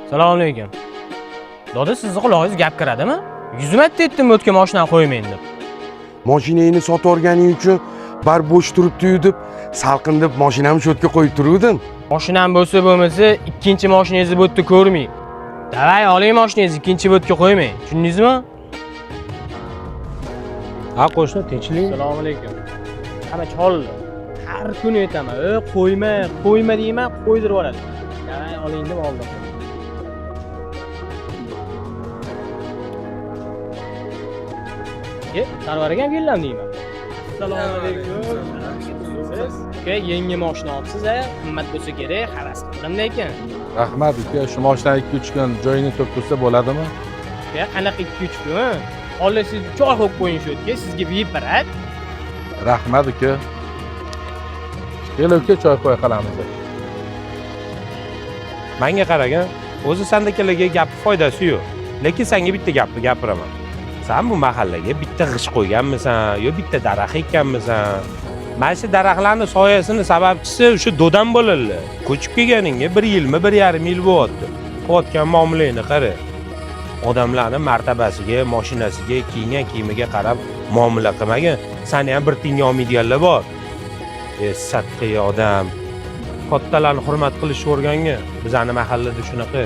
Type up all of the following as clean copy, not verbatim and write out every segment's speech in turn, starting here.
Assalomu alaykum. Doda, sizni qulog'ingiz gap kiradimi? 100 marta aytdim o'tga mashinani qo'ymayin deb. Mashinangni sotib olganing uchun bar bo'sh turibdi-yu deb, salqin deb mashinamni shu yerga qo'yib turuvdim. Mashinam bo'lsa bo'lmasa, ikkinchi mashinangizni bu yerda ko'rmang. Davay, oling mashinangizni ikkinchi bu yerga qo'ymang. Tushundingizmi? Ha, qo'shni, tinchlik. Assalomu alaykum. Ana chollar. Har kuni aytaman, qo'yma deyman, qo'ydirib oladi. Davay, oling deb oldim. Sarvar aka keldim deyman. Assalomu alaykum. Siz yangi mashina olibsiz-a? Qimmat bo'lsa kerak, havas qildim lekin. Rahmat uka, shu mashinaga 2-3 kun joyini to'p tursa bo'ladimi? Qanaqa 2-3 kun? Hozir siz choy qo'yib qo'ying shu yerga, sizga berib berat. Rahmat uka. Kel uka, choy qo'ya qolamiz. Menga qaragan, o'zi sandakallarga gap foydasi yo'q. Lekin senga bitta gapni gapiraman. Sen bu mahallaga bitta g'isht qo'yganmisan, yo bitta daraxt ekkanmisan? Mana shu daraxtlarning soyasini sababchisi o'sha do'dan bo'lalar. Ko'chib kelganingga 1 yilmi, 1,5 yil bo'lyapti. Qilayotgan muomalangni qara. Odamlarning martabasiga, mashinasiga, kiygan kiyimiga qarab muomala qilmagan. Seni ham bir tinga olmaydiganlar bor. Satqiy odam. Kattalarni hurmat qilishni o'rgangan. Bizning mahallada shunaqa.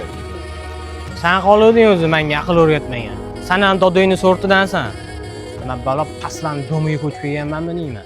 Sen qoluvding o'zi menga aql o'rgatmagan. Sen ham dodingni sortidansan. Nima balo paslan domiga ko'chib kelganmanmi deyman.